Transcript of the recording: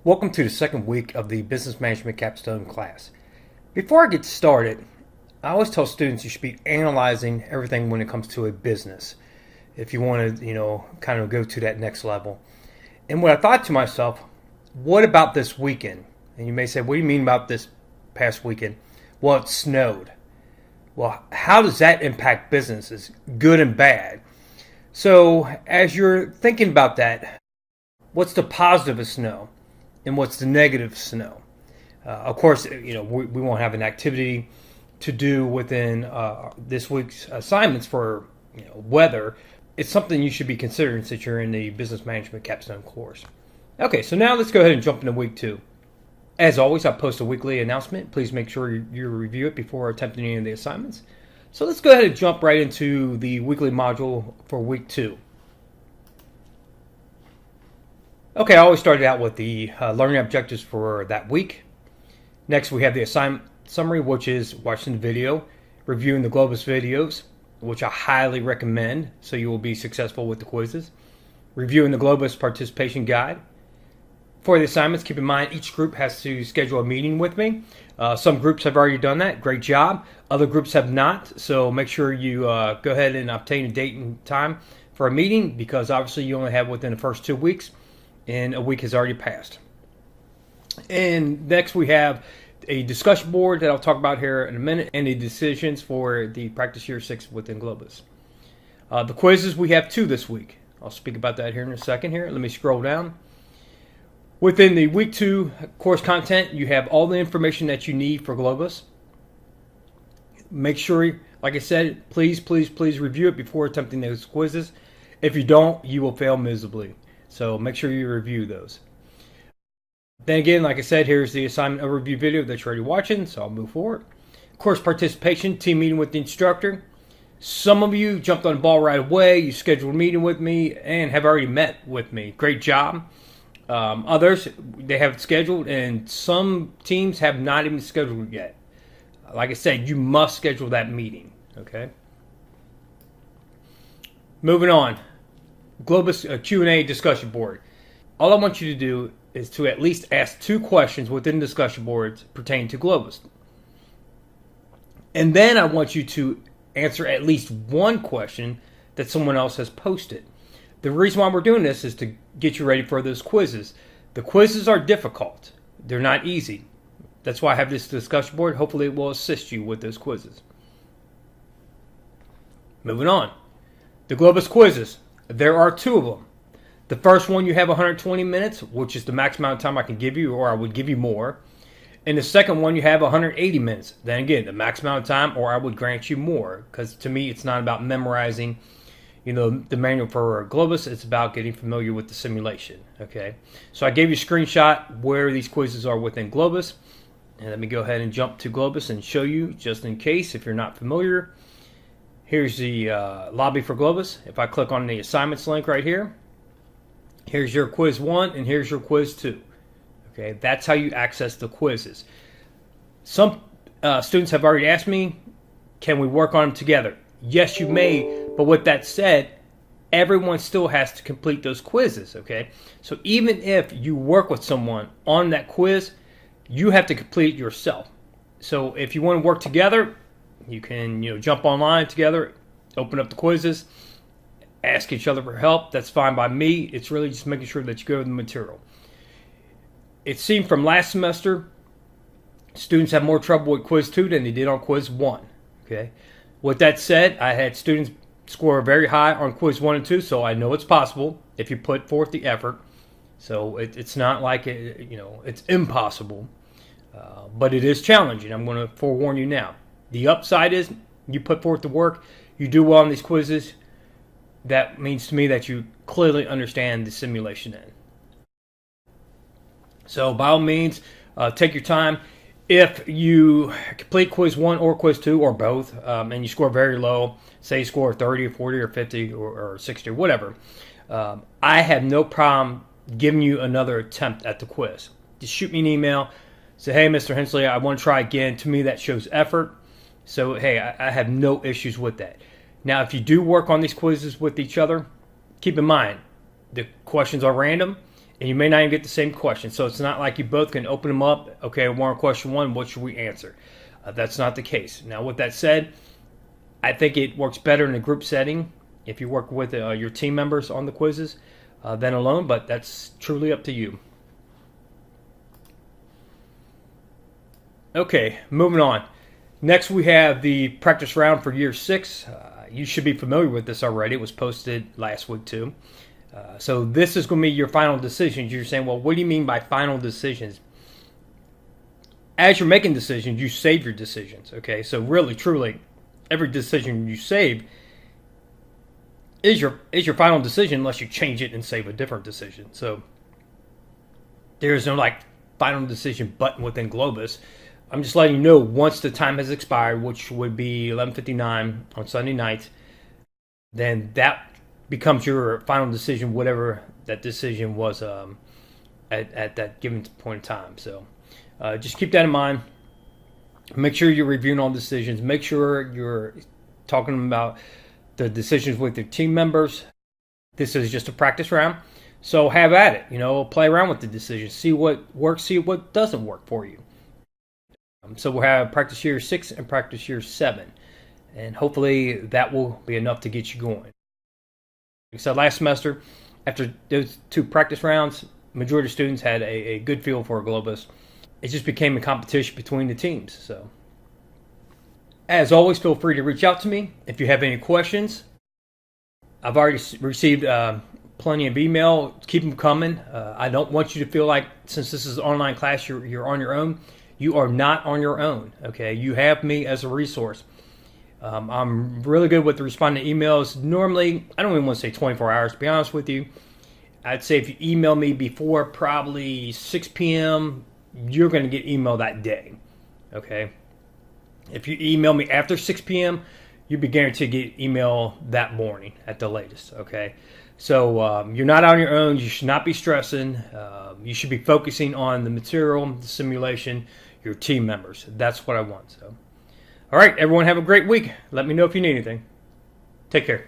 Welcome to the second week of the Business Management Capstone class. Before I get started, I always tell students you should be analyzing everything when it comes to a business if you want to, kind of go to that next level. And what I thought to myself, what about this weekend? And you may say, what do you mean about this past weekend? Well, it snowed. Well, how does that impact businesses, good and bad? So as you're thinking about that, what's the positive of snow? And what's the negative snow? Of course, we won't have an activity to do within this week's assignments for weather. It's something you should be considering since you're in the Business Management Capstone course. Okay, so now let's go ahead and jump into week 2. As always, I post a weekly announcement. Please make sure you review it before attempting any of the assignments. So let's go ahead and jump right into the weekly module for week 2. Okay, I always started out with the learning objectives for that week. Next, we have the assignment summary, which is watching the video, reviewing the Globus videos, which I highly recommend so you will be successful with the quizzes, reviewing the Globus participation guide. For the assignments, keep in mind each group has to schedule a meeting with me. Some groups have already done that. Great job. Other groups have not, so make sure you go ahead and obtain a date and time for a meeting because obviously you only have within the first 2 weeks. And a week has already passed. And next we have a discussion board that I'll talk about here in a minute and the decisions for the practice year 6 within Globus. The quizzes, we have 2 this week. I'll speak about that here in a second here. Let me scroll down. Within the week 2 course content, you have all the information that you need for Globus. Make sure, like I said, please review it before attempting those quizzes. If you don't, you will fail miserably. So make sure you review those. Then again, like I said, here's the assignment overview video that you're already watching, so I'll move forward. Course participation, team meeting with the instructor. Some of you jumped on the ball right away. You scheduled a meeting with me and have already met with me. Great job. Others, they have it scheduled, and some teams have not even scheduled it yet. Like I said, you must schedule that meeting, okay? Moving on. Globus Q&A discussion board. All I want you to do is to at least ask 2 questions within the discussion boards pertaining to Globus. And then I want you to answer at least 1 question that someone else has posted. The reason why we're doing this is to get you ready for those quizzes. The quizzes are difficult. They're not easy. That's why I have this discussion board. Hopefully it will assist you with those quizzes. Moving on. The Globus quizzes. There are 2 of them. The first one you have 120 minutes, which is the max amount of time I can give you, or I would give you more. And the second one you have 180 minutes. Then again, the max amount of time, or I would grant you more. Because to me, it's not about memorizing, the manual for Globus. It's about getting familiar with the simulation. Okay. So I gave you a screenshot where these quizzes are within Globus. And let me go ahead and jump to Globus and show you, just in case if you're not familiar. Here's the lobby for Globus. If I click on the assignments link right here, here's your quiz 1 and here's your quiz 2. Okay, that's how you access the quizzes. Some students have already asked me, can we work on them together? Yes, you may, but with that said, everyone still has to complete those quizzes, okay? So even if you work with someone on that quiz, you have to complete it yourself. So if you want to work together, you can, jump online together, open up the quizzes, ask each other for help. That's fine by me. It's really just making sure that you go over the material. It seemed from last semester, students have more trouble with quiz 2 than they did on quiz 1. Okay. With that said, I had students score very high on quiz 1 and 2, so I know it's possible if you put forth the effort. So it's not like it's impossible, but it is challenging. I'm going to forewarn you now. The upside is you put forth the work, you do well on these quizzes. That means to me that you clearly understand the simulation end. So by all means, take your time. If you complete quiz 1 or quiz 2 or both, and you score very low, say you score 30 or 40 or 50 or 60 or whatever, I have no problem giving you another attempt at the quiz. Just shoot me an email. Say, hey, Mr. Hensley, I want to try again. To me, that shows effort. So, hey, I have no issues with that. Now, if you do work on these quizzes with each other, keep in mind, the questions are random, and you may not even get the same question. So it's not like you both can open them up. Okay, we're on question 1. What should we answer? That's not the case. Now, with that said, I think it works better in a group setting if you work with your team members on the quizzes than alone, but that's truly up to you. Okay, moving on. Next, we have the practice round for year 6. You should be familiar with this already. It was posted last week too. So this is going to be your final decisions. You're saying, well, what do you mean by final decisions? As you're making decisions, you save your decisions. Okay, so really, truly, every decision you save is your final decision unless you change it and save a different decision. So there's no like final decision button within Globus. I'm just letting you know once the time has expired, which would be 11:59 on Sunday night, then that becomes your final decision, whatever that decision was at that given point in time. So just keep that in mind. Make sure you're reviewing all decisions. Make sure you're talking about the decisions with your team members. This is just a practice round, so have at it. Play around with the decisions. See what works, see what doesn't work for you. So we'll have practice year 6 and practice year 7. And hopefully that will be enough to get you going. Like I said, last semester, after those 2 practice rounds, majority of students had a good feel for Globus. It just became a competition between the teams. So, as always, feel free to reach out to me if you have any questions. I've already received plenty of email. Keep them coming. I don't want you to feel like, since this is an online class, you're on your own. You are not on your own, okay? You have me as a resource. I'm really good with responding to emails. Normally, I don't even want to say 24 hours, to be honest with you. I'd say if you email me before probably 6 p.m., you're going to get email that day, okay? If you email me after 6 p.m., you'll be guaranteed to get email that morning at the latest, okay? So you're not on your own. You should not be stressing. You should be focusing on the material, the simulation, your team members. That's what I want. So, all right, everyone, have a great week. Let me know if you need anything. Take care.